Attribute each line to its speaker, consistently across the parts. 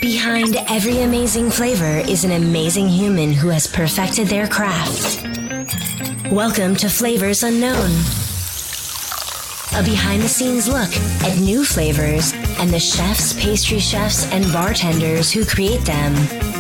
Speaker 1: Behind every amazing flavor is an amazing human who has perfected their craft. Welcome to Flavors Unknown, a behind-the-scenes look at new flavors and the chefs, pastry chefs, and bartenders who create them,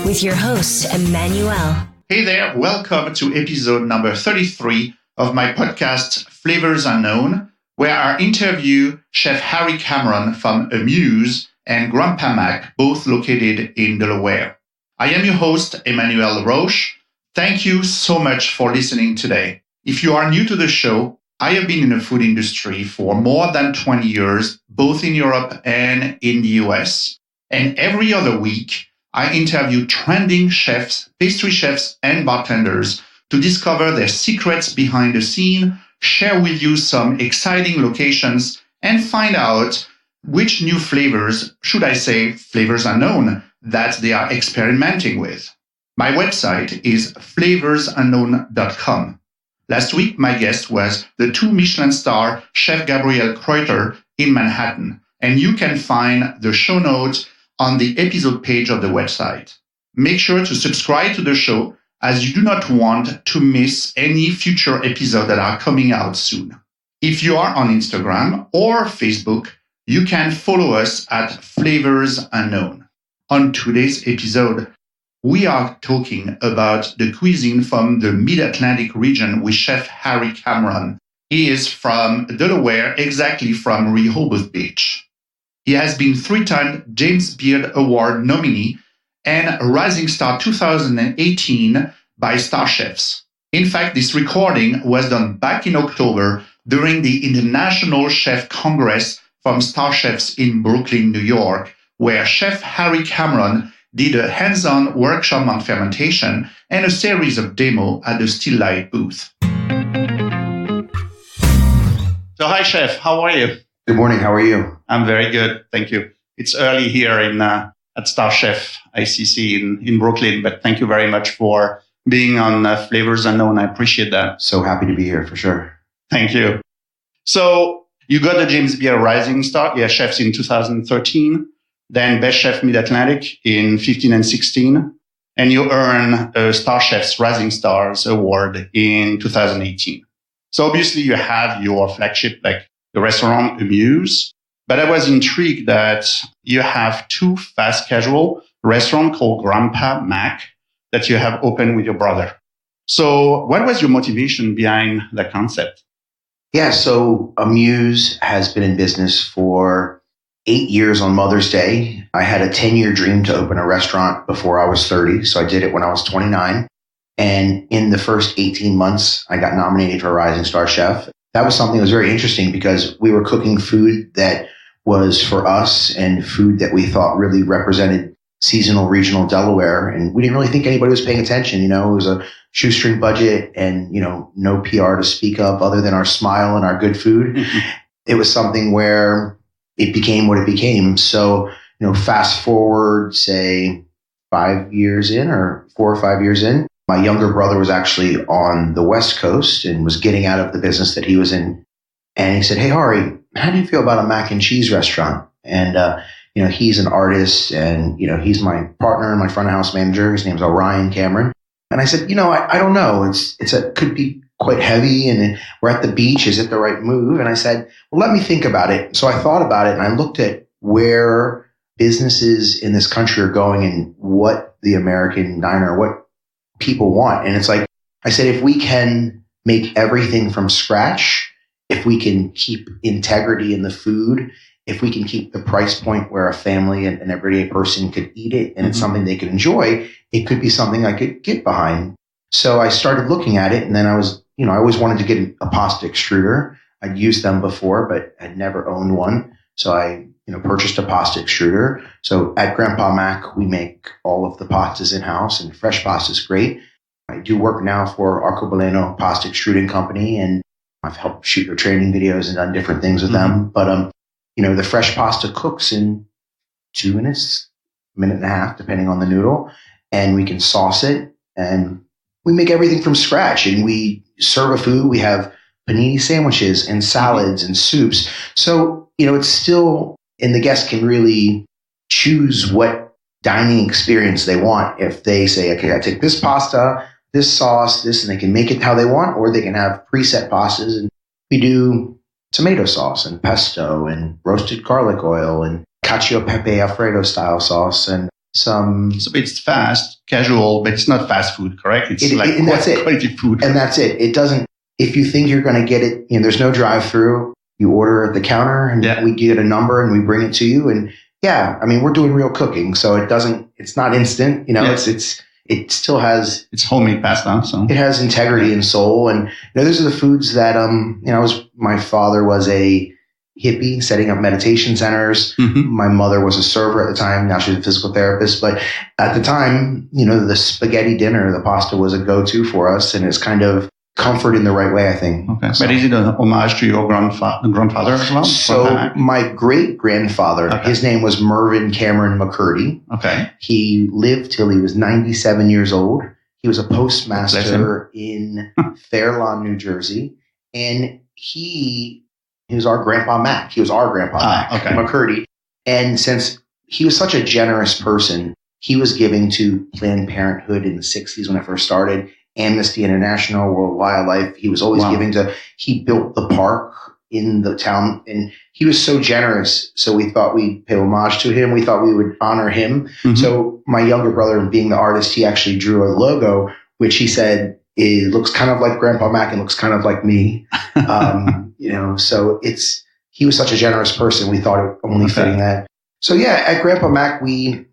Speaker 1: with your host, Emmanuel.
Speaker 2: Hey there, welcome to episode number 33 of my podcast, Flavors Unknown, where I interview Chef Harry Cameron from MUSE and Grandpa Mac, both located in Delaware. I am your host, Emmanuel Roche. Thank you so much for listening today. If you are new to the show, I have been in the food industry for more than 20 years, both in Europe and in the US. And every other week, I interview trending chefs, pastry chefs, and bartenders to discover their secrets behind the scene, share with you some exciting locations, and find out which new flavors, should I say flavors unknown, that they are experimenting with. My website is flavorsunknown.com. Last week, my guest was the 2 Michelin star Chef Gabriel Kreuter in Manhattan, and you can find the show notes on the episode page of the website. Make sure to subscribe to the show, as you do not want to miss any future episodes that are coming out soon. If you are on Instagram or Facebook, you can follow us at Flavors Unknown. On today's episode, we are talking about the cuisine from the Mid-Atlantic region with Chef Harry Cameron. He is from Delaware, exactly from Rehoboth Beach. He has been 3-time James Beard Award nominee and Rising Star 2018 by Star Chefs. In fact, this recording was done back in October during the International Chef Congress from Star Chefs in Brooklyn, New York, where Chef Harry Cameron did a hands-on workshop on fermentation and a series of demos at the Still Light booth. So hi, Chef. How are you?
Speaker 3: Good morning. How are you?
Speaker 2: I'm very good. Thank you. It's early here at Star Chef ICC in Brooklyn, but thank you very much for being on Flavors Unknown. I appreciate that.
Speaker 3: So happy to be here for sure.
Speaker 2: Thank you. So you got the James Beard Rising Star, Chefs in 2013, then Best Chef Mid-Atlantic in 15 and 16, and you earn a Star Chefs Rising Stars Award in 2018. So obviously you have your flagship, like the restaurant Amuse, but I was intrigued that you have 2 fast casual restaurants called Grandpa Mac that you have opened with your brother. So what was your motivation behind that concept?
Speaker 3: Yeah, so Amuse has been in business for 8 years on Mother's Day. I had a 10-year dream to open a restaurant before I was 30, so I did it when I was 29. And in the first 18 months, I got nominated for Rising Star Chef. That was something that was very interesting because we were cooking food that was for us and food that we thought really represented seasonal regional Delaware. And we didn't really think anybody was paying attention. You know, it was a shoestring budget and, no PR to speak of other than our smile and our good food. Mm-hmm. It was something where it became what it became. So, fast forward, say 5 years in or 4 or 5 years in, my younger brother was actually on the West Coast and was getting out of the business that he was in. And he said, "Hey, Hari, how do you feel about a mac and cheese restaurant?" And, he's an artist and, he's my partner and my front of house manager. His name's Orion Cameron. And I said, I don't know. It could be quite heavy and we're at the beach. Is it the right move? And I said, well, let me think about it. So I thought about it and I looked at where businesses in this country are going and what the American diner, what people want. And it's like, I said, if we can make everything from scratch, if we can keep integrity in the food, if we can keep the price point where a family and an everyday person could eat it and it's something they could enjoy, it could be something I could get behind. So I started looking at it and then I was, I always wanted to get a pasta extruder. I'd used them before, but I'd never owned one. So I, purchased a pasta extruder. So at Grandpa Mac, we make all of the pastas in-house and fresh pasta is great. I do work now for Arcobaleno Pasta Extruding Company and I've helped shoot their training videos and done different things with them. But, the fresh pasta cooks in 2 minutes, minute and a half, depending on the noodle. And we can sauce it and we make everything from scratch and we serve a food. We have panini sandwiches and salads and soups. So, it's still, and the guest can really choose what dining experience they want. If they say, okay, I take this pasta, this sauce, this, and they can make it how they want, or they can have preset pastas. And we do tomato sauce and pesto and roasted garlic oil and cacio e pepe Alfredo style sauce and some.
Speaker 2: So it's fast, casual, but it's not fast food, correct? It's quality food.
Speaker 3: And that's it. It doesn't, if you think you're going to get it, there's no drive-through. You order at the counter and we get a number and we bring it to you. And we're doing real cooking. So it's not instant, it still has,
Speaker 2: it's homemade pasta. So
Speaker 3: it has integrity and soul. And, those are the foods that, my father was a hippie setting up meditation centers.
Speaker 2: Mm-hmm.
Speaker 3: My mother was a server at the time. Now she's a physical therapist. But at the time, the spaghetti dinner, the pasta was a go-to for us. And it's kind of comfort in the right way, I think.
Speaker 2: Okay. So, but is it an homage to your grandfather as well?
Speaker 3: So my great-grandfather, his name was Mervyn Cameron McCurdy.
Speaker 2: Okay.
Speaker 3: He lived till he was 97 years old. He was a postmaster in Fair Lawn, New Jersey. And he was our Grandpa Mac. He was our Grandpa Mac, McCurdy. And since he was such a generous person, he was giving to Planned Parenthood in the 60s when it first started. Amnesty International, World Wildlife. He was always giving he built the park in the town and he was so generous. So we thought we'd pay homage to him. We thought we would honor him. Mm-hmm. So my younger brother, being the artist, he actually drew a logo, which he said, it looks kind of like Grandpa Mac and looks kind of like me. So he was such a generous person. We thought it only fitting that. So at Grandpa Mac, we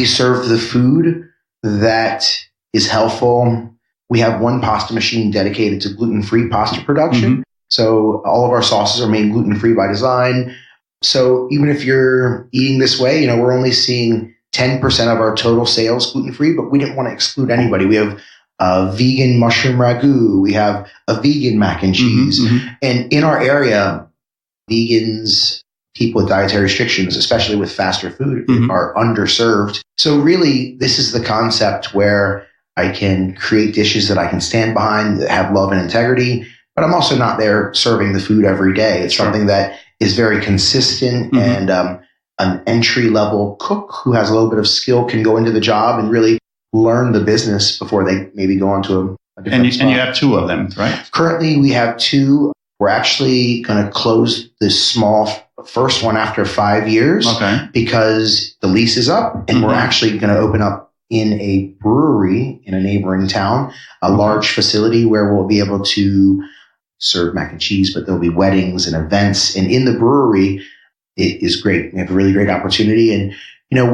Speaker 3: serve the food that is helpful. We have one pasta machine dedicated to gluten-free pasta production. Mm-hmm. So all of our sauces are made gluten-free by design. So even if you're eating this way, we're only seeing 10% of our total sales gluten-free, but we didn't want to exclude anybody. We have a vegan mushroom ragu. We have a vegan mac and cheese. Mm-hmm. And in our area, vegans, people with dietary restrictions, especially with faster food, are underserved. So really, this is the concept where I can create dishes that I can stand behind, that have love and integrity, but I'm also not there serving the food every day. It's something that is very consistent and an entry-level cook who has a little bit of skill can go into the job and really learn the business before they maybe go on to a different spot.
Speaker 2: And you have two of them, right?
Speaker 3: Currently, we have two. We're actually going to close this small first one after 5 years because the lease is up, and we're actually going to open up in a brewery in a neighboring town, a large facility where we'll be able to serve mac and cheese, but there'll be weddings and events. And in the brewery, it is great. We have a really great opportunity. And,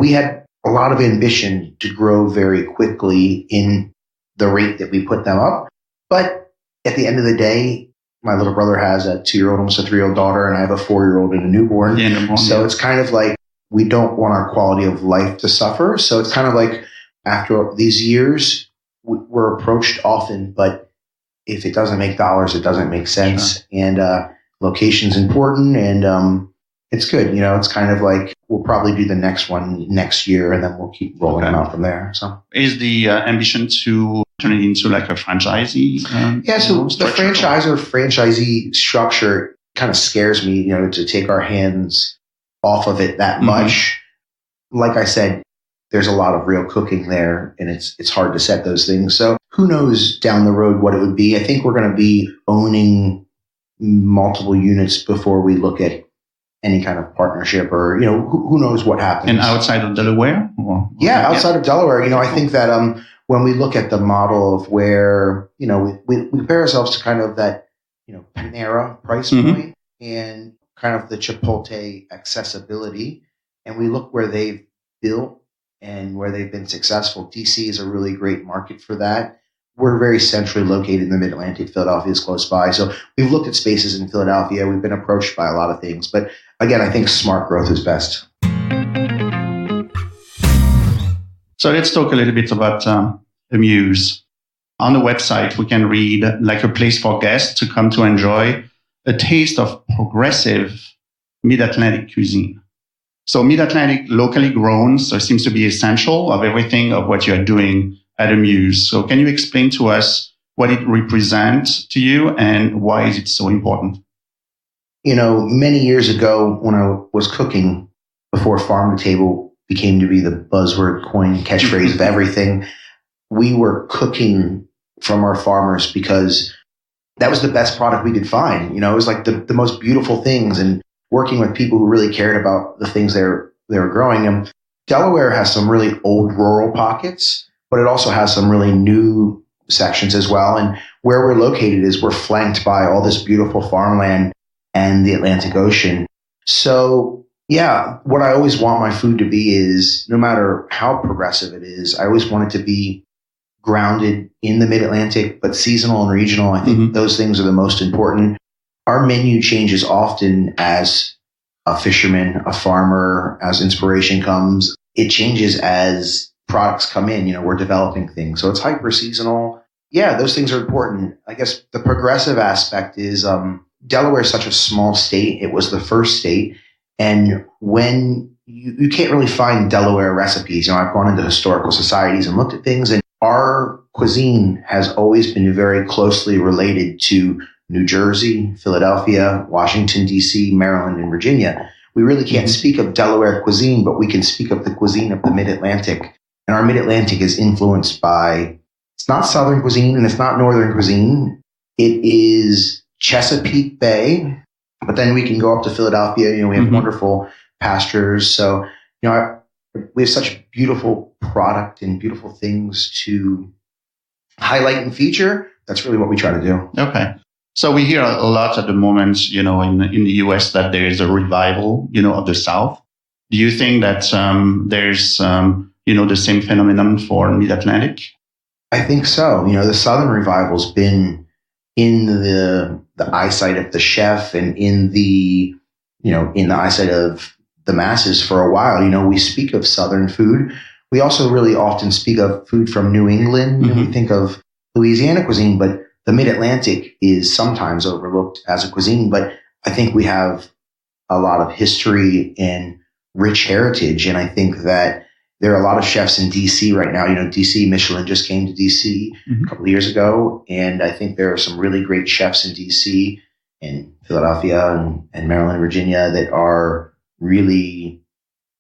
Speaker 3: we had a lot of ambition to grow very quickly in the rate that we put them up. But at the end of the day, my little brother has a 2-year-old, almost a 3-year-old daughter, and I have a 4-year-old and a newborn. So it's kind of like we don't want our quality of life to suffer. So it's kind of like after these years, we're approached often, but if it doesn't make dollars, it doesn't make sense. Sure. And location's important, and it's good. It's kind of like we'll probably do the next one next year, and then we'll keep rolling them out from there. So,
Speaker 2: is the ambition to turn it into like a franchisee?
Speaker 3: So the franchisee structure kind of scares me. To take our hands off of it that much. Like I said, there's a lot of real cooking there, and it's hard to set those things. So who knows down the road what it would be? I think we're going to be owning multiple units before we look at any kind of partnership or, who knows what happens.
Speaker 2: And outside of Delaware?
Speaker 3: Outside of Delaware. I think that when we look at the model of where, we compare ourselves to kind of that, Panera price point and kind of the Chipotle accessibility, and we look where they've built and where they've been successful. DC is a really great market for that. We're very centrally located in the Mid-Atlantic. Philadelphia is close by. So we've looked at spaces in Philadelphia. We've been approached by a lot of things. But again, I think smart growth is best.
Speaker 2: So let's talk a little bit about amuse. On the website, we can read like a place for guests to come to enjoy a taste of progressive Mid-Atlantic cuisine. So Mid-Atlantic, locally grown, so it seems to be essential of everything of what you're doing at amuse. So can you explain to us what it represents to you and why is it so important?
Speaker 3: Many years ago when I was cooking before farm to table became to be the buzzword coin catchphrase of everything. We were cooking from our farmers because that was the best product we could find. It was like the most beautiful things, and working with people who really cared about the things they were growing. And Delaware has some really old rural pockets, but it also has some really new sections as well. And where we're located is we're flanked by all this beautiful farmland and the Atlantic Ocean. So yeah, what I always want my food to be is, no matter how progressive it is, I always want it to be grounded in the mid-Atlantic, but seasonal and regional. I think those things are the most important. Our menu changes often as a fisherman, a farmer, as inspiration comes. It changes as products come in. We're developing things. So it's hyper seasonal. Yeah, those things are important. I guess the progressive aspect is Delaware is such a small state. It was the first state. And when you can't really find Delaware recipes, I've gone into historical societies and looked at things, and our cuisine has always been very closely related to New Jersey, Philadelphia, Washington, D.C., Maryland, and Virginia. We really can't speak of Delaware cuisine, but we can speak of the cuisine of the Mid-Atlantic. And our Mid-Atlantic is influenced by, it's not Southern cuisine and it's not Northern cuisine. It is Chesapeake Bay, but then we can go up to Philadelphia. We have wonderful pastures. So, we have such beautiful product and beautiful things to highlight and feature. That's really what we try to do.
Speaker 2: Okay. So we hear a lot at the moment, in the US, that there is a revival, of the South. Do you think that there's, the same phenomenon for Mid-Atlantic?
Speaker 3: I think so. The Southern revival's been in the eyesight of the chef and in the eyesight of the masses for a while. We speak of Southern food. We also really often speak of food from New England. We think of Louisiana cuisine, but the Mid-Atlantic is sometimes overlooked as a cuisine. But I think we have a lot of history and rich heritage. And I think that there are a lot of chefs in DC right now. DC, Michelin just came to DC a couple of years ago. And I think there are some really great chefs in DC and Philadelphia and Maryland, Virginia that are really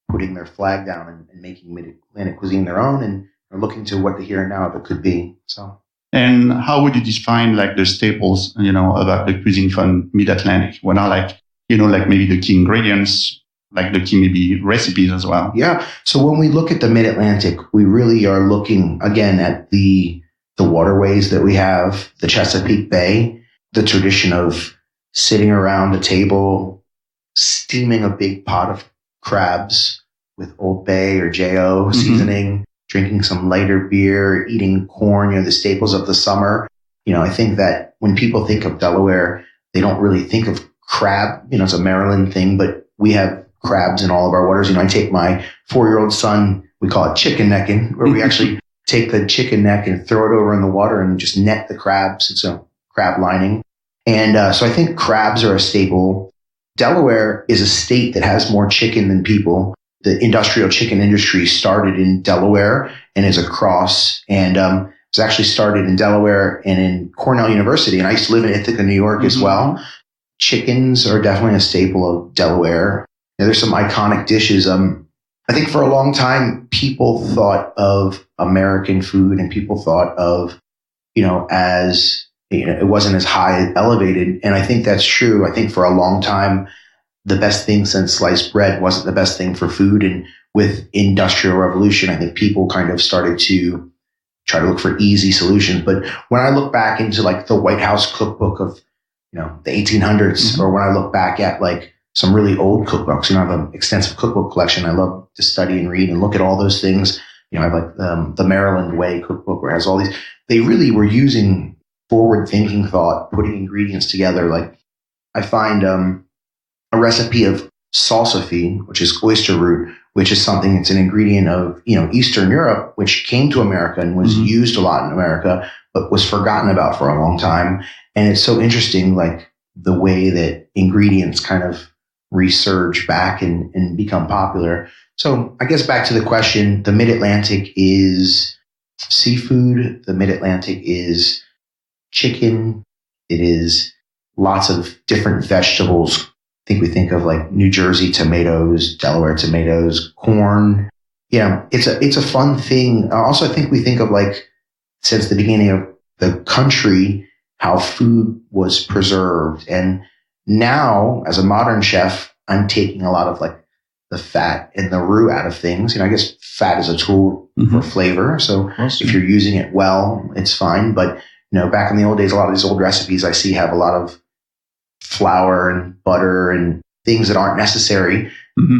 Speaker 3: putting their flag down and making Mid-Atlantic cuisine their own, and are looking to what the here and now of it could be. So.
Speaker 2: And how would you define the staples, about the cuisine from Mid-Atlantic? What are maybe the key ingredients, the key maybe recipes as well?
Speaker 3: Yeah. So when we look at the Mid-Atlantic, we really are looking again at the waterways that we have, the Chesapeake Bay, the tradition of sitting around a table, steaming a big pot of crabs with Old Bay or J.O. seasoning, drinking some lighter beer, eating corn, the staples of the summer. I think that when people think of Delaware, they don't really think of crab. It's a Maryland thing, but we have crabs in all of our waters. I take my 4-year-old son, we call it chicken necking, where we actually take the chicken neck and throw it over in the water and just net the crabs. It's a crab lining. And so I think crabs are a staple. Delaware is a state that has more chicken than people. The industrial chicken industry started in Delaware and is across, and it's actually started in Delaware and in Cornell University. And I used to live in Ithaca, New York as well. Chickens are definitely a staple of Delaware. There's some iconic dishes. I think for a long time, people thought of American food and people thought of, as it wasn't as high elevated. And I think that's true. I think for a long time, the best thing since sliced bread wasn't the best thing for food. And with Industrial Revolution, I think people kind of started to try to look for easy solutions. But when I look back into the White House cookbook of, the 1800s, or when I look back at some really old cookbooks, I have an extensive cookbook collection. I love to study and read and look at all those things. I have the Maryland Way cookbook, where it has all these, they really were using forward-thinking thought, putting ingredients together. I find a recipe of salsify, which is oyster root, which is something, it's an ingredient of, Eastern Europe, which came to America and was used a lot in America, but was forgotten about for a long time. And it's so interesting, the way that ingredients kind of resurge back and become popular. So I guess back to the question, the Mid-Atlantic is seafood. The Mid-Atlantic is chicken. It is lots of different vegetables. I think we think of New Jersey tomatoes, Delaware tomatoes, corn, it's a fun thing. Also, I think we think of like since the beginning of the country, how food was preserved. And now as a modern chef, I'm taking a lot of like the fat and the roux out of things. I guess fat is a tool for flavor. So if you're using it well, it's fine. But, back in the old days, a lot of these old recipes I see have a lot of flour and butter and things that aren't necessary,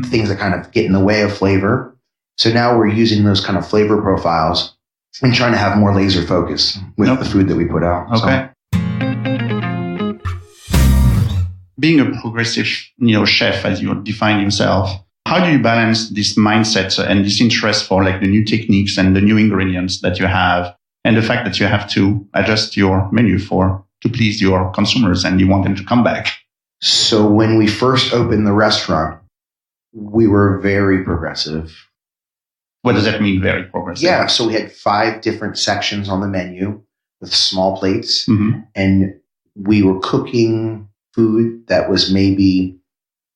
Speaker 3: things that kind of get in the way of flavor. So now we're using those kind of flavor profiles and trying to have more laser focus with the food that we put out.
Speaker 2: Okay. Being a progressive, chef, as you define yourself, how do you balance this mindset and this interest for like the new techniques and the new ingredients that you have, and the fact that you have to adjust your menu to please your consumers and you want them to come back?
Speaker 3: So when we first opened the restaurant, we were very progressive.
Speaker 2: What does that mean, very progressive?
Speaker 3: Yeah, so we had 5 different sections on the menu with small plates, and we were cooking food that was maybe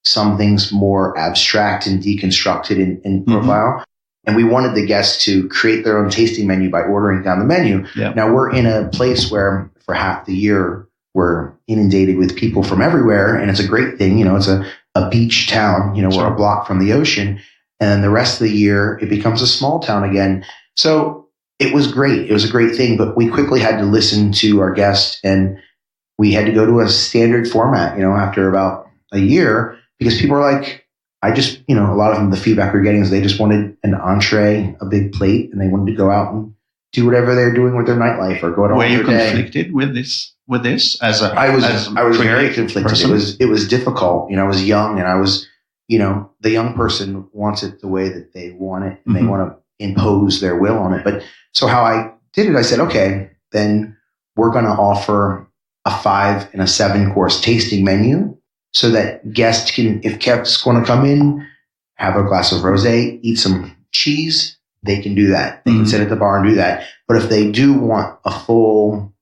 Speaker 3: some things more abstract and deconstructed in profile. And we wanted the guests to create their own tasting menu by ordering down the menu.
Speaker 2: Yeah.
Speaker 3: Now we're in a place where for half the year, we're inundated with people from everywhere. And it's a great thing. It's a beach town, we're a block from the ocean. And then the rest of the year, it becomes a small town again. So it was great. It was a great thing, but we quickly had to listen to our guests, and we had to go to a standard format, after about a year, because people are like, a lot of them, the feedback we're getting is they just wanted an entree, a big plate, and they wanted to go out and do whatever they're doing with their nightlife or go out on their day.
Speaker 2: Were you conflicted with this?
Speaker 3: I was very conflicted. Person? It was difficult. I was young, and I was, the young person wants it the way that they want it, and they want to impose their will on it. But so how I did it, I said, okay, then we're going to offer a 5 and a 7 course tasting menu, so that guests can, if guests going to come in, have a glass of rosé, eat some cheese, they can do that. They can sit at the bar and do that. But if they do want a full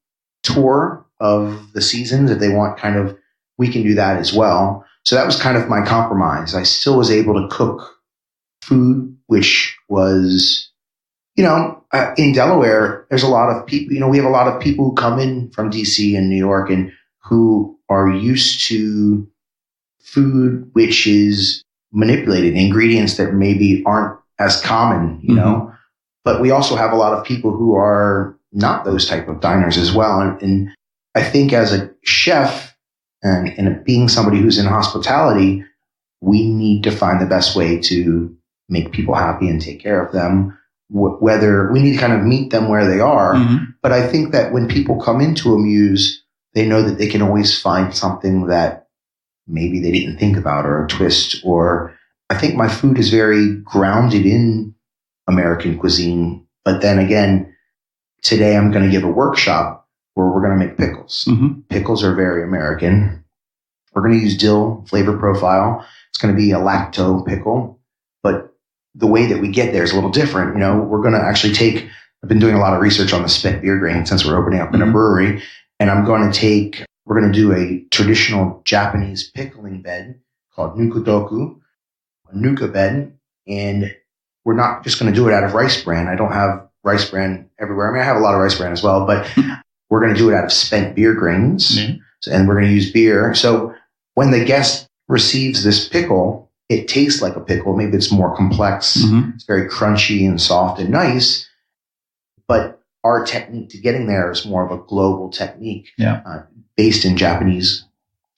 Speaker 3: tour of the seasons, if they want we can do that as well. So that was kind of my compromise. I still was able to cook food, which was, in Delaware, there's a lot of people, we have a lot of people who come in from DC and New York and who are used to food which is manipulated, ingredients that maybe aren't as common, but we also have a lot of people who are not those type of diners as well. And I think as a chef and being somebody who's in hospitality, we need to find the best way to make people happy and take care of them. Whether we need to kind of meet them where they are. But I think that when people come into a MUSE, they know that they can always find something that maybe they didn't think about, or a twist. Or I think my food is very grounded in American cuisine. But then again, today I'm going to give a workshop where we're going to make pickles. Pickles are very American. We're going to use dill flavor profile. It's going to be a lacto pickle, but the way that we get there is a little different. We're going to actually I've been doing a lot of research on the spent beer grain since we're opening up in a brewery, and we're going to do a traditional Japanese pickling bed called nukudoku, a nuka bed, and we're not just going to do it out of rice bran. I don't have rice bran everywhere. I mean, I have a lot of rice bran as well, but we're going to do it out of spent beer grains, and we're going to use beer. So when the guest receives this pickle, it tastes like a pickle. Maybe it's more complex. It's very crunchy and soft and nice. But our technique to getting there is more of a global technique based in Japanese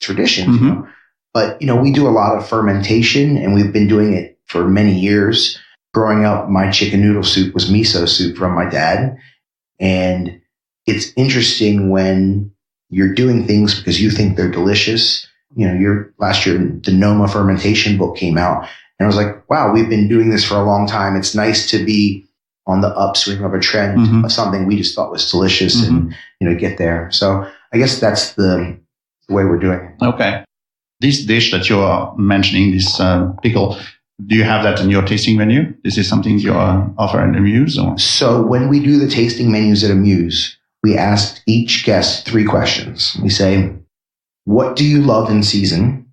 Speaker 3: traditions. But, we do a lot of fermentation, and we've been doing it for many years. Growing up, my chicken noodle soup was miso soup from my dad. And it's interesting when you're doing things because you think they're delicious. Last year, the Noma fermentation book came out, and I was like, wow, we've been doing this for a long time. It's nice to be on the upswing of a trend of something we just thought was delicious and, get there. So I guess that's the way we're doing it.
Speaker 2: Okay. This dish that you're mentioning, this pickle, do you have that in your tasting menu? This is something you offer at MUSE? Or?
Speaker 3: So when we do the tasting menus at MUSE, we ask each guest 3 questions. We say, what do you love in season?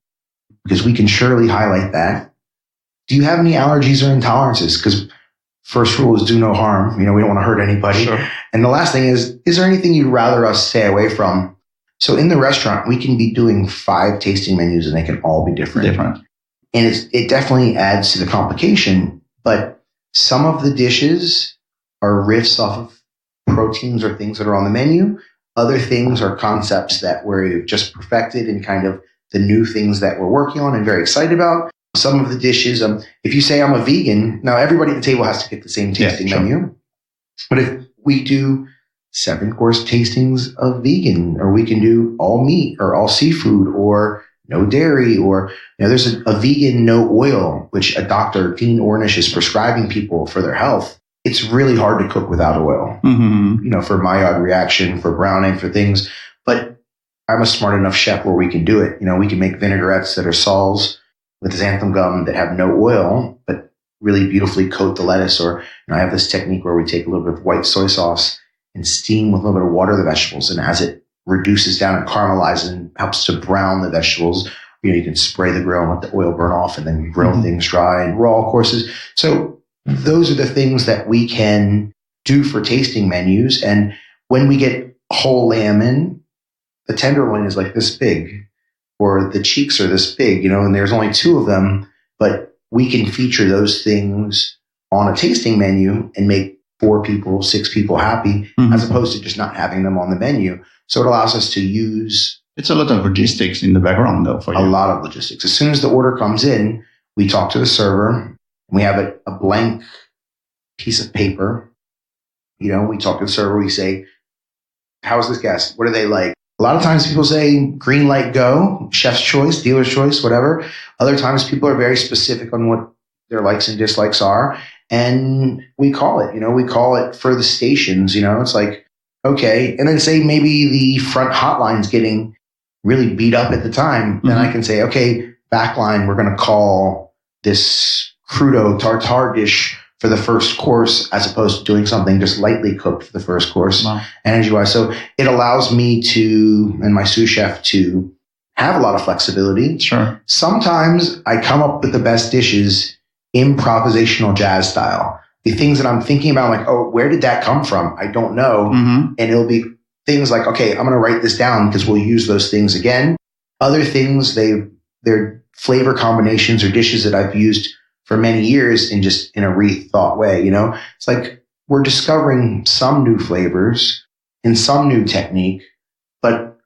Speaker 3: Because we can surely highlight that. Do you have any allergies or intolerances? Because first rule is do no harm. We don't want to hurt anybody.
Speaker 2: Sure.
Speaker 3: And the last thing is there anything you'd rather us stay away from? So in the restaurant, we can be doing 5 tasting menus and they can all be different. And it definitely adds to the complication, but some of the dishes are riffs off of proteins or things that are on the menu. Other things are concepts that we've just perfected and kind of the new things that we're working on and very excited about. Some of the dishes, if you say I'm a vegan, now everybody at the table has to pick the same tasting menu. But if we do 7-course tastings of vegan, or we can do all meat or all seafood or no dairy, or there's a vegan no oil, which a doctor, Dean Ornish, is prescribing people for their health. It's really hard to cook without oil, for myod reaction, for browning, for things. But I'm a smart enough chef where we can do it. We can make vinaigrettes that are sols with xanthan gum that have no oil, but really beautifully coat the lettuce. Or I have this technique where we take a little bit of white soy sauce and steam with a little bit of water the vegetables. And as it reduces down and caramelizes and helps to brown the vegetables, you can spray the grill and let the oil burn off and then grill things dry and raw courses. So those are the things that we can do for tasting menus. And when we get whole lamb in, the tenderloin is like this big, or the cheeks are this big, and there's only 2 of them, but we can feature those things on a tasting menu and make 4 people, 6 people happy, as opposed to just not having them on the menu. So it allows us to use...
Speaker 2: It's a lot of logistics in the background, though, for you.
Speaker 3: A lot of logistics. As soon as the order comes in, we talk to the server. We have a blank piece of paper. We talk to the server. We say, how's this guest? What do they like? A lot of times people say green light, go, chef's choice, dealer's choice, whatever. Other times people are very specific on what their likes and dislikes are. And we call it, we call it for the stations, it's like, okay. And then say maybe the front hotline's getting really beat up at the time. Then I can say, okay, backline, we're going to call this crudo tartare dish for the first course, as opposed to doing something just lightly cooked for the first course, energy-wise. So it allows me to, and my sous chef, to have a lot of flexibility.
Speaker 2: Sure.
Speaker 3: Sometimes I come up with the best dishes improvisational jazz style. The things that I'm thinking about, like, oh, where did that come from? I don't know. And it'll be things like, okay, I'm going to write this down because we'll use those things again. Other things, they're flavor combinations or dishes that I've used for many years in a rethought way. It's like we're discovering some new flavors and some new technique, but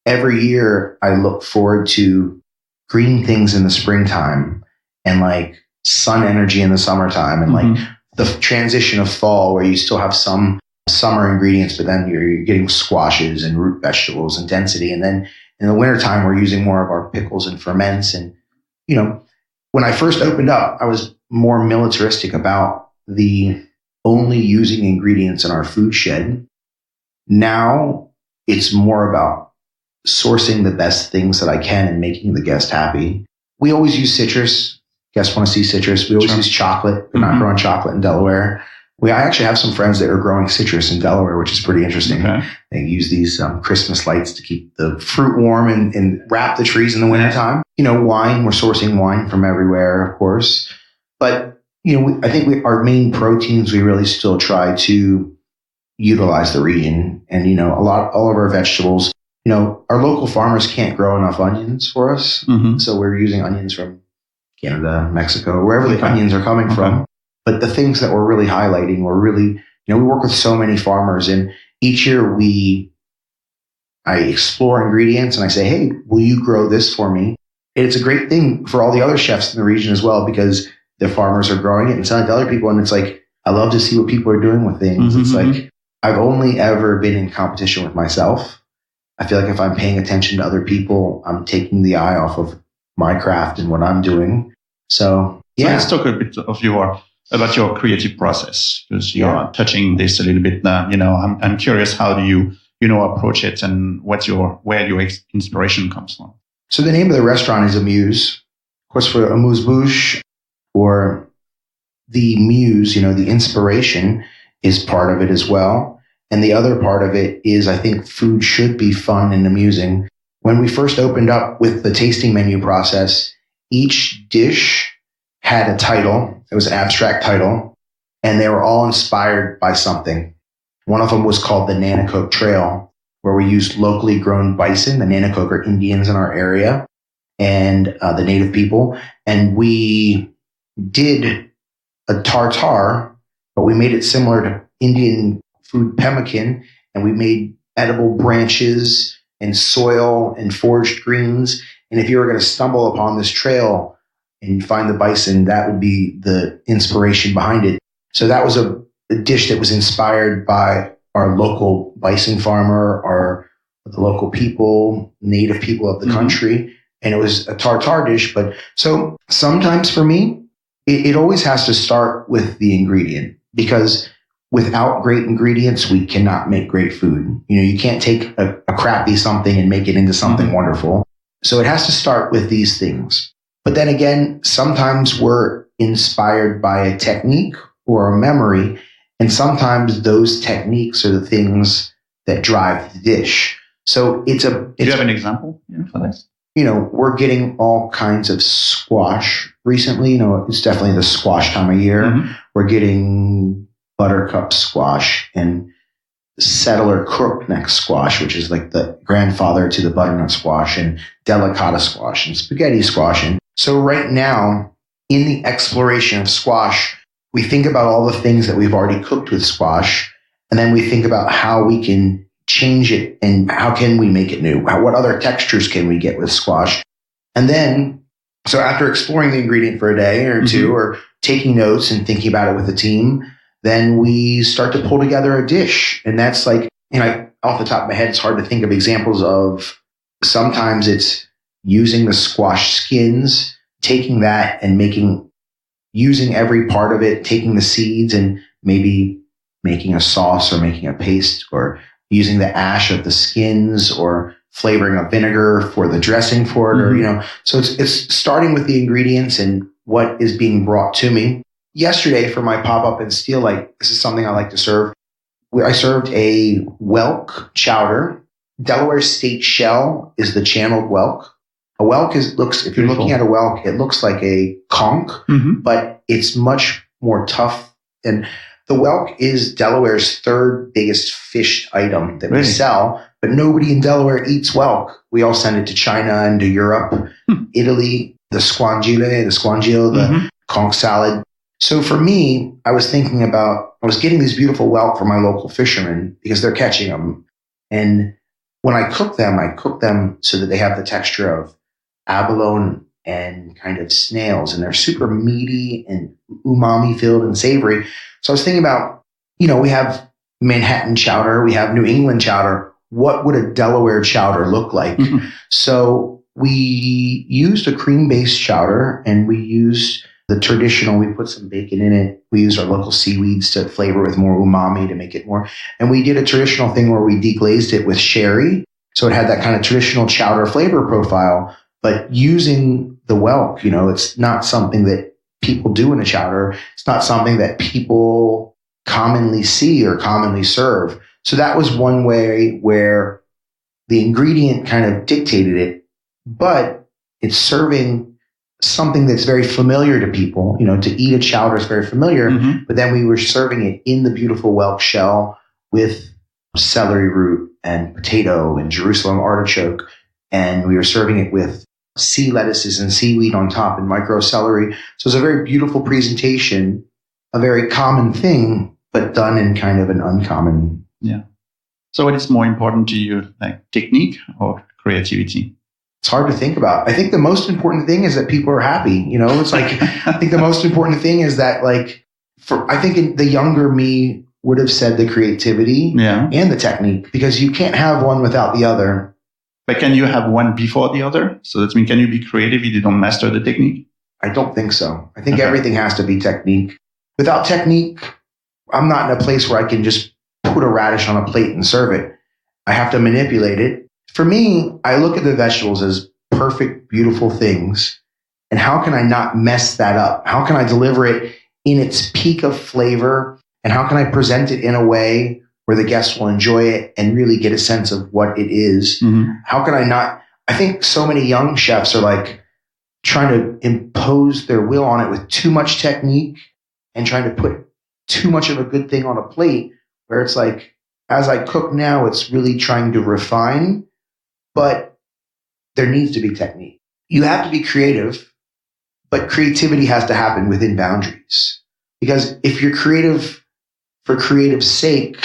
Speaker 3: every year I look forward to green things in the springtime and like sun energy in the summertime and like the transition of fall where you still have some summer ingredients, but then you're getting squashes and root vegetables and density. And then in the wintertime, we're using more of our pickles and ferments. And, when I first opened up, I was more militaristic about the only using ingredients in our food shed. Now it's more about sourcing the best things that I can and making the guest happy. We always use citrus. Guests want to see citrus. We always use chocolate. We're not growing chocolate in Delaware. I actually have some friends that are growing citrus in Delaware, which is pretty interesting. They use these Christmas lights to keep the fruit warm and wrap the trees in the wintertime. Wine, we're sourcing wine from everywhere, of course. But, I think our main proteins, we really still try to utilize the region. And, all of our vegetables, our local farmers can't grow enough onions for us. So we're using onions from Canada, Mexico, wherever the onions are coming from. But the things that we're really highlighting, we work with so many farmers, and each year I explore ingredients and I say, hey, will you grow this for me? And it's a great thing for all the other chefs in the region as well, because the farmers are growing it and selling it to other people. And it's like, I love to see what people are doing with things. It's like, I've only ever been in competition with myself. I feel like if I'm paying attention to other people, I'm taking the eye off of my craft and what I'm doing. So
Speaker 2: let's talk a bit about your creative process, because you are touching this a little bit now. I'm curious, how do you approach it, and where your inspiration comes from?
Speaker 3: So the name of the restaurant is Amuse. Of course, for amuse bouche, or the muse, the inspiration is part of it as well. And the other part of it is, I think food should be fun and amusing. When we first opened up with the tasting menu process, each dish had a title. It was an abstract title. and they were all inspired by something. One of them was called the Nanacoke Trail, where we used locally grown bison. The Nanacoke are Indians in our area and the native people. And we did a tartare, but we made it similar to Indian food pemmican, and we made edible branches and soil and foraged greens. And if you were going to stumble upon this trail and find the bison, that would be the inspiration behind it. So that was a dish that was inspired by our local bison farmer, or the local people, native people of the country. And it was a tartare dish. But so sometimes for me, it always has to start with the ingredient, because without great ingredients, we cannot make great food. You can't take a crappy something and make it into something wonderful. So it has to start with these things. But then again, sometimes we're inspired by a technique or a memory, and sometimes those techniques are the things that drive the dish. So do
Speaker 2: you have an example for this?
Speaker 3: We're getting all kinds of squash recently. It's definitely the squash time of year. We're getting buttercup squash and settler crookneck squash, which is like the grandfather to the butternut squash, and delicata squash and spaghetti squash. And so right now, in the exploration of squash, we think about all the things that we've already cooked with squash, and then we think about how we can change it and how can we make it new? What other textures can we get with squash? And then, so after exploring the ingredient for a day or two, or taking notes and thinking about it with the team, then we start to pull together a dish. And that's like, off the top of my head, it's hard to think of examples of, sometimes it's using the squash skins, taking that and using every part of it, taking the seeds and maybe making a sauce or making a paste, or using the ash of the skins, or flavoring a vinegar for the dressing for it, or, so it's starting with the ingredients and what is being brought to me. Yesterday for my pop-up in Steel Light, this is something I like to serve. I served a whelk chowder. Delaware State Shell is the channeled whelk. A whelk if you're looking at a whelk, it looks like a conch, but it's much more tough. And the whelk is Delaware's third biggest fish item that we sell, but nobody in Delaware eats whelk. We all send it to China and to Europe, Italy, the squangile, the conch salad. So for me, I was getting these beautiful whelk from my local fishermen because they're catching them. And when I cook them so that they have the texture of abalone and kind of snails, and they're super meaty and umami filled and savory. So I was thinking about, we have Manhattan chowder, we have New England chowder. What would a Delaware chowder look like? So we used a cream-based chowder, and we used the traditional, we put some bacon in it. We used our local seaweeds to flavor with more umami to make it more. And we did a traditional thing where we deglazed it with sherry. So it had that kind of traditional chowder flavor profile, but using the whelk, it's not something that people do in a chowder. It's not something that people commonly see or commonly serve. So that was one way where the ingredient kind of dictated it, but it's serving something that's very familiar to people. To eat a chowder is very familiar, but then we were serving it in the beautiful whelk shell with celery root and potato and Jerusalem artichoke. And we were serving it with sea lettuces and seaweed on top and micro celery. So it's a very beautiful presentation, a very common thing, but done in kind of an uncommon.
Speaker 2: Yeah. So what is more important to you, like technique or creativity?
Speaker 3: It's hard to think about. I think the most important thing is that people are happy. It's like, I think the most important thing is that, I think the younger me would have said the creativity and the technique, because you can't have one without the other.
Speaker 2: But can you have one before the other? So that means, can you be creative if you don't master the technique?
Speaker 3: I don't think so. I think everything has to be technique. Without technique, I'm not in a place where I can just put a radish on a plate and serve it. I have to manipulate it. For me, I look at the vegetables as perfect, beautiful things. And how can I not mess that up? How can I deliver it in its peak of flavor? And how can I present it in a way where the guests will enjoy it and really get a sense of what it is? How can I not? I think so many young chefs are trying to impose their will on it with too much technique and trying to put too much of a good thing on a plate where it's like, as I cook now, it's really trying to refine, but there needs to be technique. You have to be creative, but creativity has to happen within boundaries. Because if you're creative for creative's sake,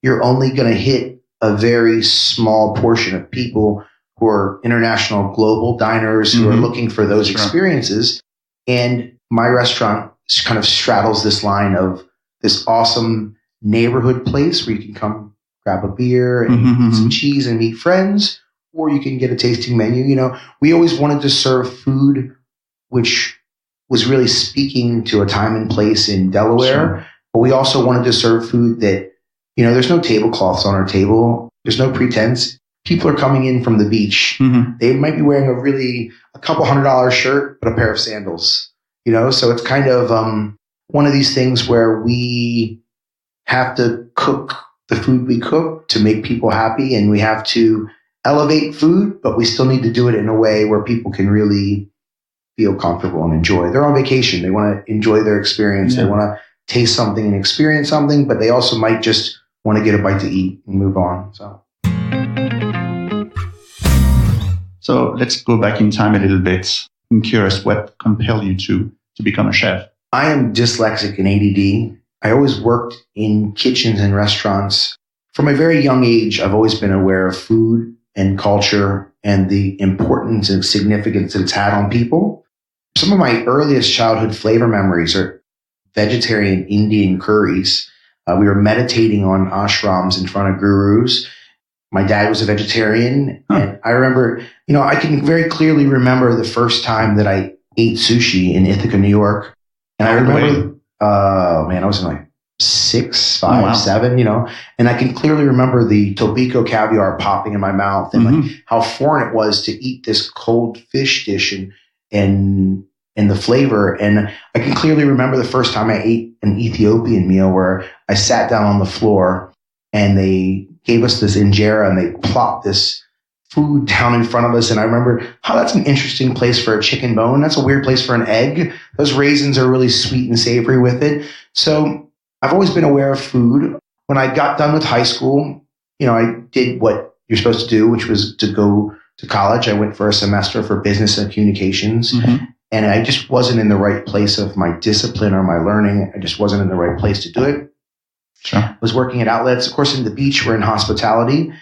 Speaker 3: you're only going to hit a very small portion of people who are international global diners who are looking for those experiences. And my restaurant kind of straddles this line of this awesome neighborhood place where you can come grab a beer and eat some cheese and meet friends, or you can get a tasting menu. You know, we always wanted to serve food which was really speaking to a time and place in Delaware, but we also wanted to serve food that, you know, there's no tablecloths on our table. There's no pretense. People are coming in from the beach. They might be wearing a couple $100 shirt, but a pair of sandals, you know? So it's kind of one of these things where we have to cook the food we cook to make people happy, and we have to elevate food, but we still need to do it in a way where people can really feel comfortable and enjoy. They're on vacation. They want to enjoy their experience. They want to taste something and experience something, but they also might just want to get a bite to eat and move on.
Speaker 2: So let's go back in time a little bit. I'm curious, what compelled you to become a chef?
Speaker 3: I am dyslexic and ADD. I always worked in kitchens and restaurants. From a very young age, I've always been aware of food and culture and the importance and significance that it's had on people. Some of my earliest childhood flavor memories are vegetarian Indian curries. We were meditating on ashrams in front of gurus. My dad was a vegetarian. And I remember, you know, I can very clearly remember the first time that I ate sushi in Ithaca, New York. And I remember, I was in like 6, 5, 7, you know, and I can clearly remember the Tobiko caviar popping in my mouth and like how foreign it was to eat this cold fish dish and the flavor. And I can clearly remember the first time I ate an Ethiopian meal where I sat down on the floor and they gave us this injera and they plopped this food down in front of us. And I remember, that's an interesting place for a chicken bone. That's a weird place for an egg. Those raisins are really sweet and savory with it. So I've always been aware of food. When I got done with high school, you know, I did what you're supposed to do, which was to go to college. I went for a semester for business and communications. And I just wasn't in the right place of my discipline or my learning. I just wasn't in the right place to do it. I was working at outlets. Of course, in the beach, we're in hospitality.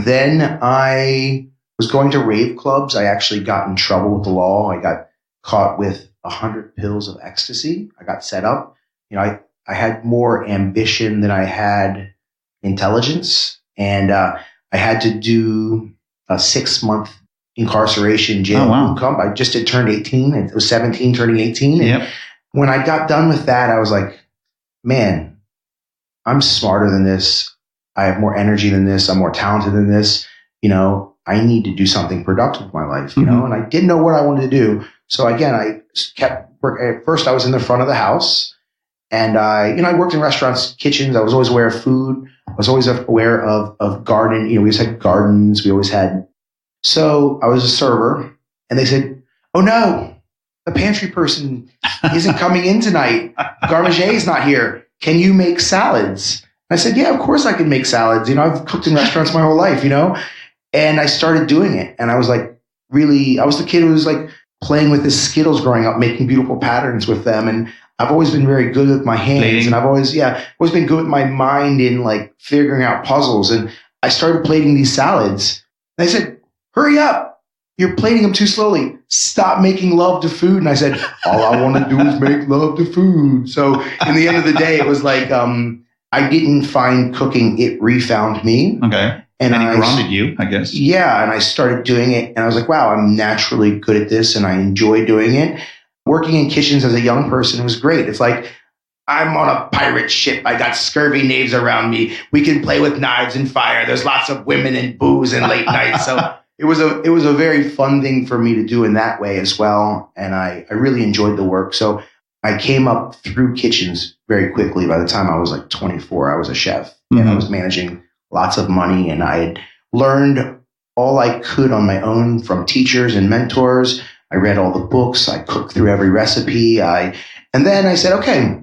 Speaker 3: Then I was going to rave clubs. I actually got in trouble with the law. I got caught with 100 pills of ecstasy. I got set up. You know, I had more ambition than I had intelligence. And I had to do a 6-month incarceration jail boot camp. I just had turned 18. It was 17 turning 18. And when I got done with that, I was like, man, I'm smarter than this. I have more energy than this. I'm more talented than this. You know, I need to do something productive with my life, you know, and I didn't know what I wanted to do. So again, I kept working. At first I was in the front of the house and I worked in restaurants, kitchens. I was always aware of food. I was always aware of garden. You know, we always had gardens. We always had. So I was a server and they said, oh no, the pantry person isn't coming in tonight. Garmager is not here. Can you make salads? I said, yeah, of course I can make salads. You know, I've cooked in restaurants my whole life, you know, and I started doing it. And I was like, I was the kid who was like playing with his Skittles growing up, making beautiful patterns with them. And I've always been very good with my hands and I've always been good with my mind in like figuring out puzzles. And I started plating these salads. And I said, hurry up. You're plating them too slowly. Stop making love to food. And I said, all I want to do is make love to food. So in the end of the day, it was like, I didn't find cooking. It refound me.
Speaker 2: Okay. And it grounded you, I guess.
Speaker 3: Yeah. And I started doing it and I was like, wow, I'm naturally good at this and I enjoy doing it. Working in kitchens as a young person was great. It's like, I'm on a pirate ship. I got scurvy knaves around me. We can play with knives and fire. There's lots of women and booze and late nights. So it was a very fun thing for me to do in that way as well. And I really enjoyed the work. So I came up through kitchens very quickly. By the time I was like 24, I was a chef and I was managing lots of money and I had learned all I could on my own from teachers and mentors. I read all the books. I cooked through every recipe. And then I said, okay,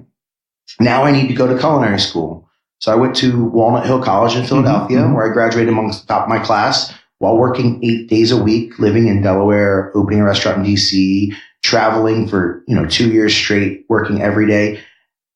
Speaker 3: now I need to go to culinary school. So I went to Walnut Hill College in Philadelphia, where I graduated amongst the top of my class while working 8 days a week, living in Delaware, opening a restaurant in DC, traveling for 2 years straight, working every day.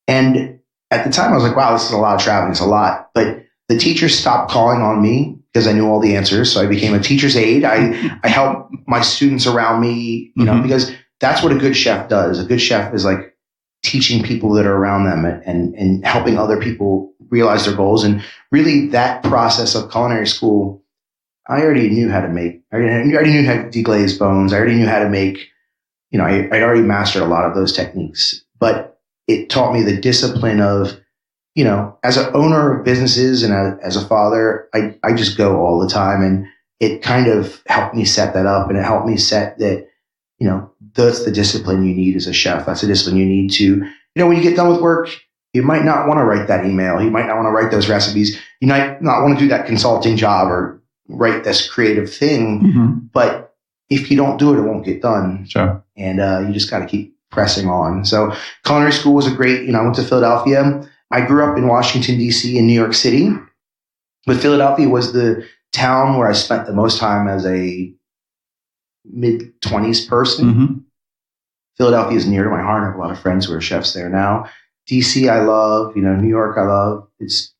Speaker 3: And at the time I was like, wow, this is a lot of traveling. It's a lot. But the teachers stopped calling on me because I knew all the answers. So I became a teacher's aide. I helped my students around me, because that's what a good chef does. A good chef is like teaching people that are around them and helping other people realize their goals. And really that process of culinary school, I already knew how to make, I already knew how to deglaze bones. I already knew how to make, I'd already mastered a lot of those techniques, but it taught me the discipline of, as an owner of businesses and as a father, I just go all the time, and it kind of helped me set that up, and it helped me set that, that's the discipline you need as a chef. That's the discipline you need to, when you get done with work, you might not want to write that email. You might not want to write those recipes. You might not want to do that consulting job or write this creative thing, but if you don't do it, it won't get done.
Speaker 2: Sure.
Speaker 3: And you just got to keep pressing on. So culinary school was a great, I went to Philadelphia. I grew up in Washington, D.C. and New York City, but Philadelphia was the town where I spent the most time as a mid-20s person. Philadelphia is near to my heart. I have a lot of friends who are chefs there now. D.C. I love, New York I love. It's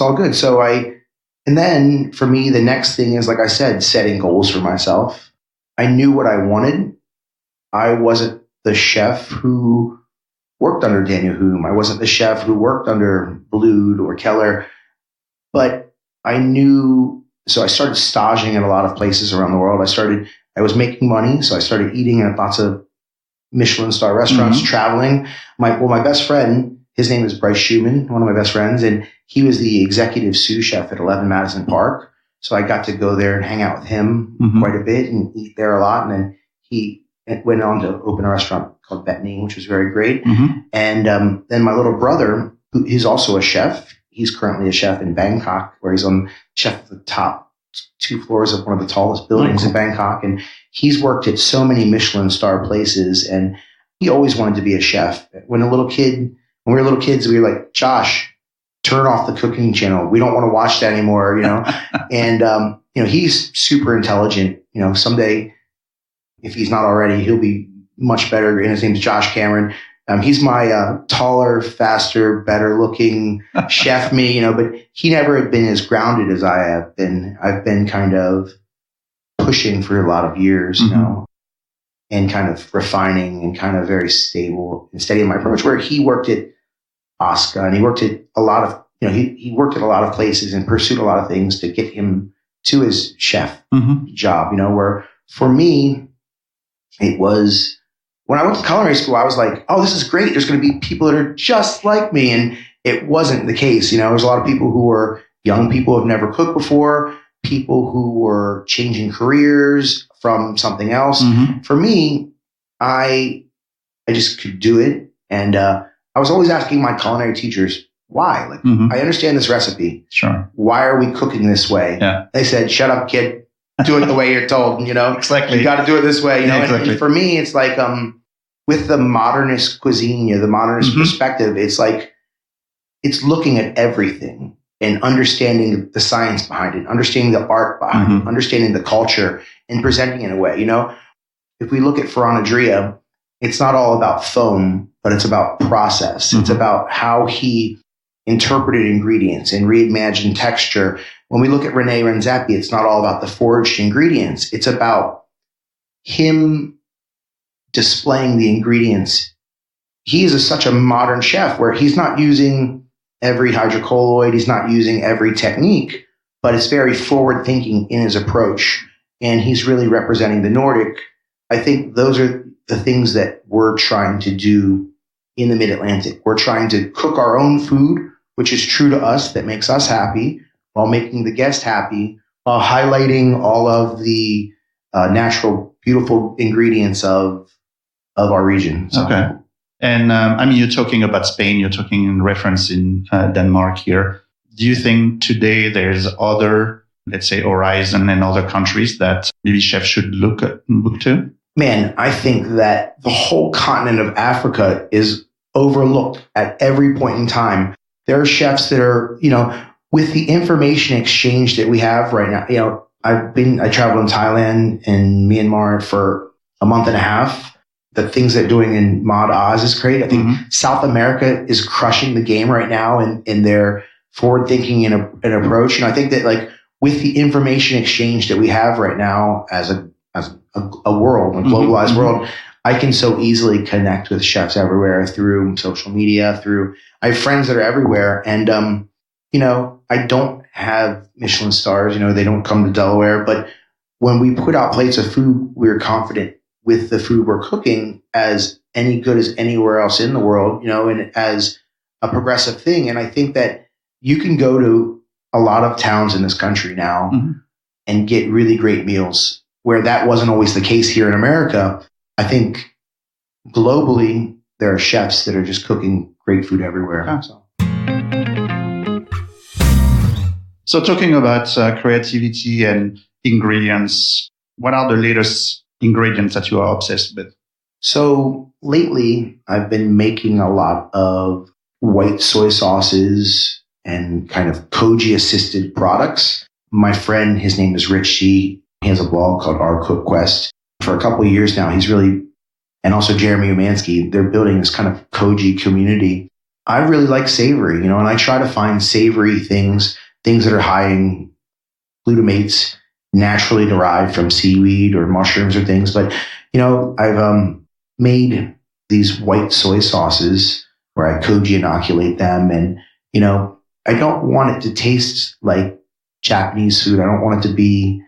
Speaker 3: all good. So and then for me, the next thing is, like I said, setting goals for myself. I knew what I wanted. I wasn't the chef who worked under Daniel Hume. I wasn't the chef who worked under Blued or Keller, but I knew, so I started staging in a lot of places around the world. I was making money, so I started eating at lots of Michelin star restaurants, traveling. My best friend, his name is Bryce Schumann, one of my best friends, and he was the executive sous chef at 11 Madison Park. So I got to go there and hang out with him quite a bit and eat there a lot. And then he went on to open a restaurant called Bettany, which was very great. And then my little brother, he's also a chef. He's currently a chef in Bangkok, where he's on chef of the top 2 floors of one of the tallest buildings in Bangkok. And he's worked at so many Michelin star places. And he always wanted to be a chef. When we were little kids, we were like, Josh, turn off the cooking channel. We don't want to watch that anymore, And, he's super intelligent. Someday, if he's not already, he'll be much better. And his name's Josh Cameron. He's my taller, faster, better looking chef, but he never had been as grounded as I have been. I've been kind of pushing for a lot of years, and kind of refining and kind of very stable and steady in my approach, where he worked at Oscar and he worked at a lot of, he worked at a lot of places and pursued a lot of things to get him to his chef job, where for me, it was, when I went to culinary school, I was like, oh, this is great. There's going to be people that are just like me. And it wasn't the case. There's a lot of people who were young people who have never cooked before, people who were changing careers from something else. For me, I just could do it. And I was always asking my culinary teachers, why? Like, I understand this recipe.
Speaker 2: Sure.
Speaker 3: Why are we cooking this way?
Speaker 2: Yeah.
Speaker 3: They said, shut up, kid. Do it the way you're told,
Speaker 2: Exactly.
Speaker 3: You got to do it this way,
Speaker 2: Yeah, exactly.
Speaker 3: And for me, it's like, with the modernist cuisine, the modernist perspective, it's like, it's looking at everything and understanding the science behind it, understanding the art behind it, understanding the culture and presenting it in a way, If we look at Ferran Adrià, it's not all about foam, but it's about process. It's about how he interpreted ingredients and reimagined texture. When we look at René Renzepi, it's not all about the foraged ingredients. It's about him displaying the ingredients. He is such a modern chef where he's not using every hydrocolloid. He's not using every technique, but it's very forward thinking in his approach. And he's really representing the Nordic. I think those are the things that we're trying to do in the Mid-Atlantic. We're trying to cook our own food, which is true to us, that makes us happy, while making the guest happy, while highlighting all of the natural, beautiful ingredients of our region. So.
Speaker 2: Okay. And you're talking about Spain, you're talking in reference in Denmark here. Do you think today there's other, let's say, horizon and other countries that maybe chefs should look to?
Speaker 3: Man, I think that the whole continent of Africa is overlooked at every point in time. There are chefs that are, with the information exchange that we have right now, I traveled in Thailand and Myanmar for a month and a half. The things they're doing in Mod Oz is great. I think South America is crushing the game right now in their forward thinking and approach. And I think that like with the information exchange that we have right now as a world, a globalized world, I can so easily connect with chefs everywhere through social media, I have friends that are everywhere. And, I don't have Michelin stars, they don't come to Delaware, but when we put out plates of food, we're confident with the food we're cooking as any good as anywhere else in the world, and as a progressive thing. And I think that you can go to a lot of towns in this country now and get really great meals where that wasn't always the case here in America. I think globally, there are chefs that are just cooking great food everywhere.
Speaker 2: Yeah. So talking about creativity and ingredients, what are the latest ingredients that you are obsessed with?
Speaker 3: So lately, I've been making a lot of white soy sauces and kind of koji-assisted products. My friend, his name is Rich G. He has a blog called Our Cook Quest. For a couple of years now, and also Jeremy Umansky, they're building this kind of koji community. I really like savory, and I try to find savory things that are high in glutamates, naturally derived from seaweed or mushrooms or things. But, I've made these white soy sauces where I koji inoculate them. And, I don't want it to taste like Japanese food. I don't want it to be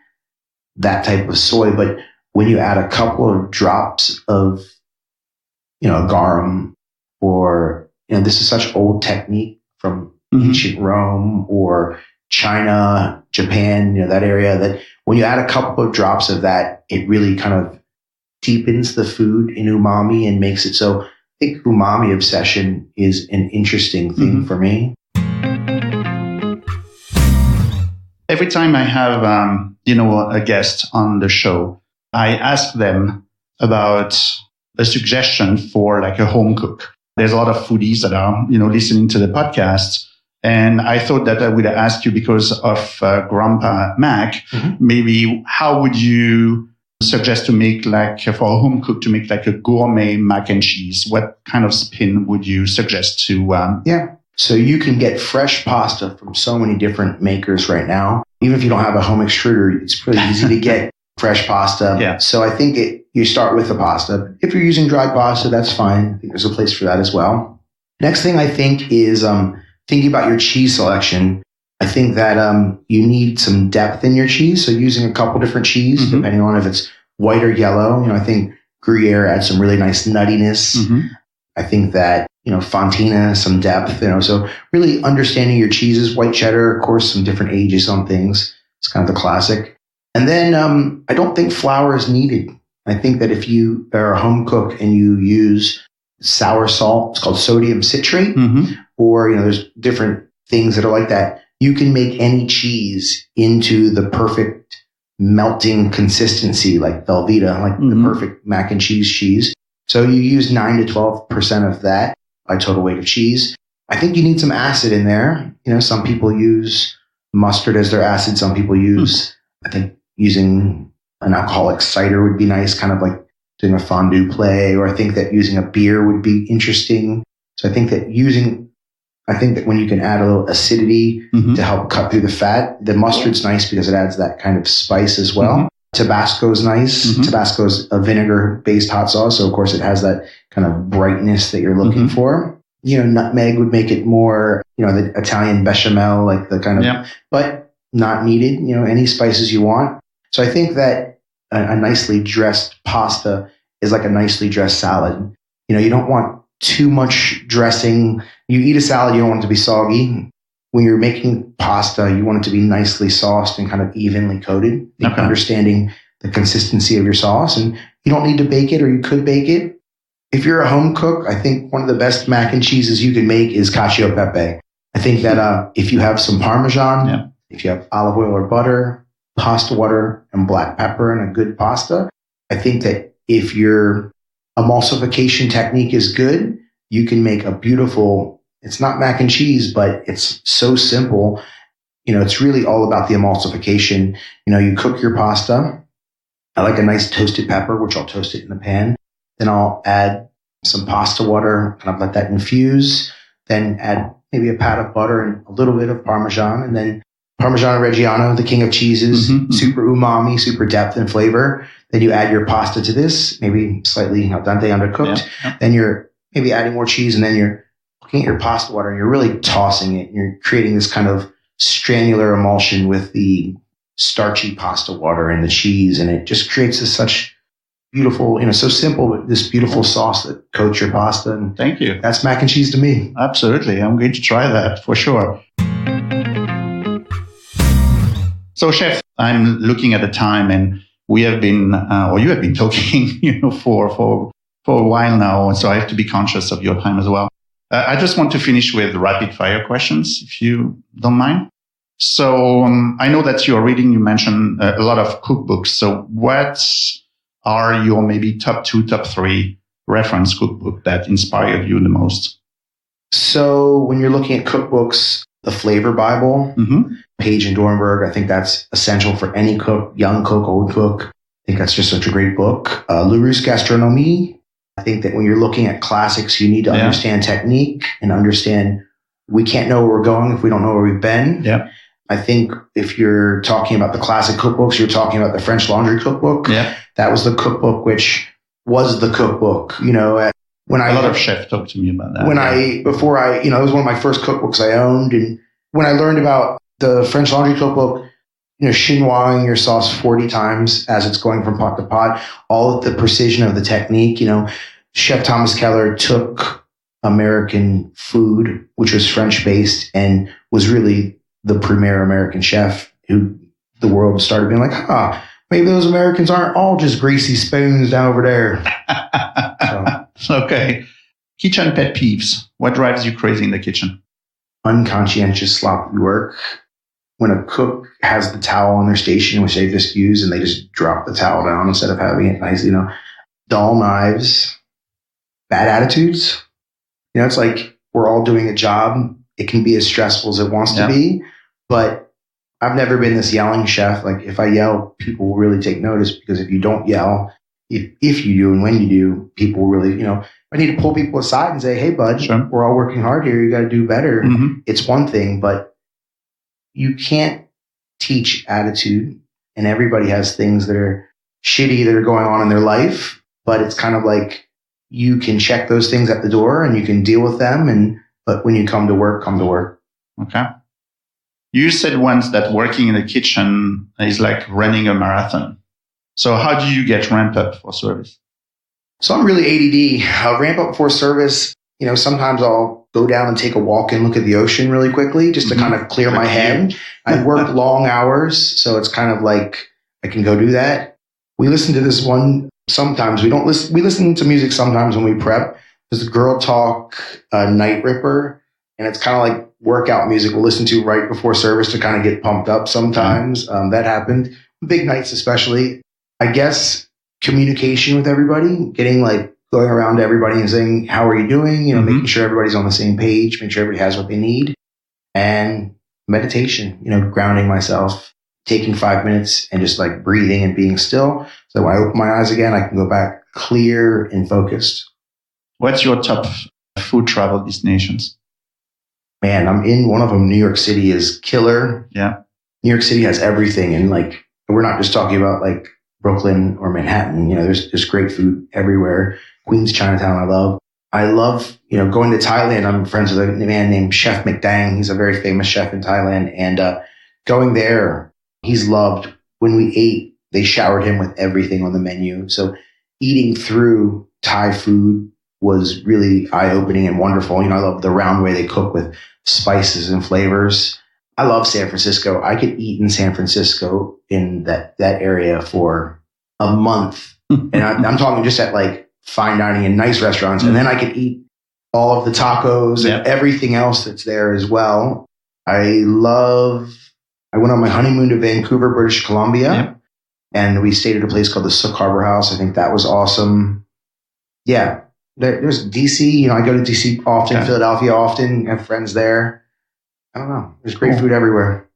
Speaker 3: that type of soy. But when you add a couple of drops of, garum, or, this is such old technique from ancient Rome or China, Japan, that area, that when you add a couple of drops of that, it really kind of deepens the food in umami and makes it so. I think umami obsession is an interesting thing for me.
Speaker 2: Every time I have, a guest on the show, I ask them about a suggestion for like a home cook. There's a lot of foodies that are, listening to the podcast. And I thought that I would ask you because of Grandpa Mac, maybe how would you suggest to make for a home cook to make like a gourmet mac and cheese? What kind of spin would you suggest to?
Speaker 3: So you can get fresh pasta from so many different makers right now. Even if you don't have a home extruder, it's pretty easy to get fresh pasta.
Speaker 2: Yeah.
Speaker 3: So I think you start with the pasta. If you're using dry pasta, that's fine. I think there's a place for that as well. Next thing I think is thinking about your cheese selection. I think that you need some depth in your cheese. So using a couple different cheese, depending on if it's white or yellow. I think Gruyere adds some really nice nuttiness. I think that, Fontina, some depth, so really understanding your cheeses, white cheddar, of course, some different ages on things. It's kind of the classic. And then I don't think flour is needed. I think that if you are a home cook and you use sour salt, it's called sodium citrate, or, there's different things that are like that. You can make any cheese into the perfect melting consistency, like Velveeta, like the perfect mac and cheese. So you use 9 to 12% of that by total weight of cheese. I think you need some acid in there. Some people use mustard as their acid. Some people use, I think using an alcoholic cider would be nice, kind of like doing a fondue play, or I think that using a beer would be interesting. So I think that when you can add a little acidity to help cut through the fat, the mustard's nice because it adds that kind of spice as well. Tabasco's nice. Tabasco's a vinegar-based hot sauce, so of course it has that kind of brightness that you're looking for. Nutmeg would make it more, the Italian bechamel, like the kind of, but not needed. Any spices you want. So I think that a nicely dressed pasta is like a nicely dressed salad. You don't want too much dressing. You eat a salad, you don't want it to be soggy. When you're making pasta, you want it to be nicely sauced and kind of evenly coated. Understanding the consistency of your sauce. And you don't need to bake it, or you could bake it. If you're a home cook, I think one of the best mac and cheeses you can make is cacio e pepe. I think that if you have some Parmesan, if you have olive oil or butter, pasta water, and black pepper and a good pasta, I think that if your emulsification technique is good, you can make a beautiful, it's not mac and cheese, but it's so simple. It's really all about the emulsification. You cook your pasta. I like a nice toasted pepper, which I'll toast it in the pan. Then I'll add some pasta water, kind of let that infuse. Then add maybe a pat of butter and a little bit of Parmesan. And then Parmigiano Reggiano, the king of cheeses, super umami, super depth and flavor. Then you add your pasta to this, maybe slightly al dente undercooked. Yeah. Then you're maybe adding more cheese, and then you're looking at your pasta water and you're really tossing it. And you're creating this kind of stranular emulsion with the starchy pasta water and the cheese. And it just creates such beautiful, so simple, but this beautiful sauce that coats your pasta. And
Speaker 2: thank you.
Speaker 3: That's mac and cheese to me.
Speaker 2: Absolutely. I'm going to try that for sure. So, Chef, I'm looking at the time, and we have been, or you have been talking, for a while now. So I have to be conscious of your time as well. I just want to finish with rapid fire questions, if you don't mind. So I know that you're reading, you mentioned a lot of cookbooks. So what are your maybe top 2, top 3 reference cookbook that inspired you the most?
Speaker 3: So when you're looking at cookbooks, the Flavor Bible, Page and Dornberg, I think that's essential for any cook, young cook, old cook. I think that's just such a great book. Le Russe Gastronomie. I think that when you're looking at classics, you need to understand technique and understand we can't know where we're going if we don't know where we've been.
Speaker 2: Yeah.
Speaker 3: I think if you're talking about the classic cookbooks, you're talking about the French Laundry Cookbook.
Speaker 2: Yeah.
Speaker 3: That was the cookbook, which was the cookbook, when
Speaker 2: a lot of chefs talk to me about that.
Speaker 3: It was one of my first cookbooks I owned. And when I learned about the French Laundry Cookbook, chinoising your sauce 40 times as it's going from pot to pot, all of the precision of the technique, Chef Thomas Keller took American food, which was French based, and was really the premier American chef who the world started being like, maybe those Americans aren't all just greasy spoons down over there.
Speaker 2: Okay. Kitchen pet peeves. What drives you crazy in the kitchen?
Speaker 3: Unconscientious sloppy work. When a cook has the towel on their station, which they just use, and they just drop the towel down instead of having it nice, dull knives, bad attitudes. It's like we're all doing a job. It can be as stressful as it wants to be, but I've never been this yelling chef. Like if I yell, people will really take notice, because if you don't yell, if you do and when you do, people will really, I need to pull people aside and say, hey, bud, we're all working hard here. You got to do better. It's one thing, but you can't teach attitude, and everybody has things that are shitty that are going on in their life, but it's kind of like you can check those things at the door and you can deal with them. But when you come to work, come to work.
Speaker 2: Okay. You said once that working in the kitchen is like running a marathon. So how do you get ramped up for service?
Speaker 3: So I'm really ADD. I'll ramp up for service. Sometimes I'll go down and take a walk and look at the ocean really quickly just to kind of clear my head. I work long hours, so it's kind of like I can go do that. We listen to this one sometimes. We listen to music sometimes when we prep. There's a Girl Talk Night Ripper, and it's kind of like workout music we'll listen to right before service to kind of get pumped up sometimes. That happened. Big nights especially. I guess communication with everybody, going around to everybody and saying, how are you doing? Making sure everybody's on the same page, make sure everybody has what they need. And meditation, grounding myself, taking 5 minutes and just like breathing and being still. So when I open my eyes again, I can go back clear and focused. What's your top
Speaker 2: food travel destinations?
Speaker 3: Man, I'm in one of them. New York City is killer.
Speaker 2: Yeah.
Speaker 3: New York City has everything. And we're not just talking about Brooklyn or Manhattan. There's great food everywhere. Queens, Chinatown, I love, going to Thailand. I'm friends with a man named Chef McDang. He's a very famous chef in Thailand. And going there, he's loved. When we ate, they showered him with everything on the menu. So eating through Thai food was really eye-opening and wonderful. I love the round way they cook with spices and flavors. I love San Francisco. I could eat in San Francisco in that area for a month. And I'm talking just at fine dining and nice restaurants. And then I could eat all of the tacos and everything else that's there as well. I went on my honeymoon to Vancouver, British Columbia, and we stayed at a place called the Sook Harbor House. I think that was awesome. Yeah. There's DC. I go to DC often, Philadelphia often, have friends there. I don't know. There's great food everywhere.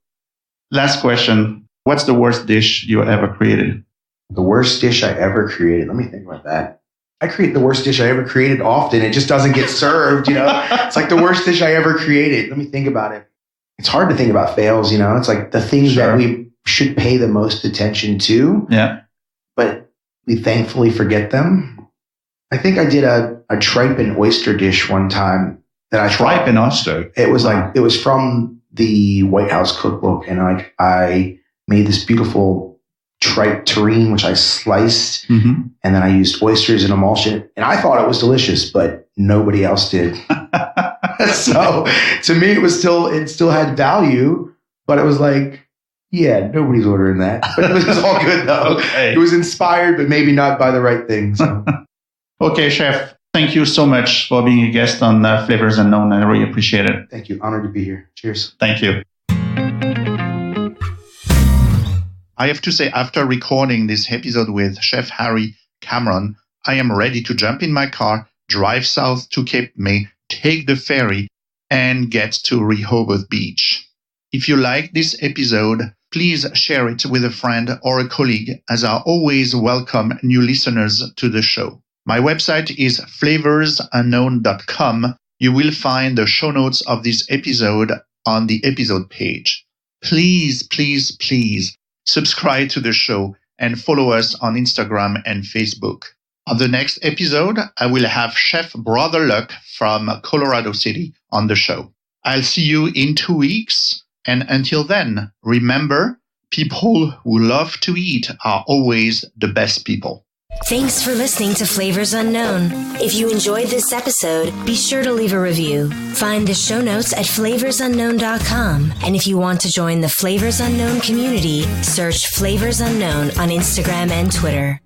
Speaker 2: Last question. What's the worst dish you ever created?
Speaker 3: The worst dish I ever created. Let me think about that. I create the worst dish I ever created often. It just doesn't get served, It's like the worst dish I ever created. Let me think about it. It's hard to think about fails, It's like the things that we should pay the most attention to.
Speaker 2: Yeah.
Speaker 3: But we thankfully forget them. I think I did a tripe and oyster dish one time that I
Speaker 2: tripe and oyster.
Speaker 3: It was from the White House cookbook, and I made this beautiful tripe terrine, which I sliced, and then I used oysters and emulsion, and I thought it was delicious, but nobody else did. So to me, it still had value, but it was like, yeah, nobody's ordering that. But it was all good though. Okay. It was inspired, but maybe not by the right thing. So.
Speaker 2: Okay, Chef. Thank you so much for being a guest on Flavors Unknown. I really appreciate it.
Speaker 3: Thank you. Honored to be here. Cheers.
Speaker 2: Thank you. I have to say, after recording this episode with Chef Orion Cameron, I am ready to jump in my car, drive south to Cape May, take the ferry, and get to Rehoboth Beach. If you like this episode, please share it with a friend or a colleague, as I always welcome new listeners to the show. My website is flavorsunknown.com. You will find the show notes of this episode on the episode page. Please, please, please subscribe to the show and follow us on Instagram and Facebook. On the next episode, I will have Chef Brother Luck from Colorado City on the show. I'll see you in 2 weeks. And until then, remember, people who love to eat are always the best people.
Speaker 1: Thanks for listening to Flavors Unknown. If you enjoyed this episode, be sure to leave a review. Find the show notes at flavorsunknown.com. And if you want to join the Flavors Unknown community, search Flavors Unknown on Instagram and Twitter.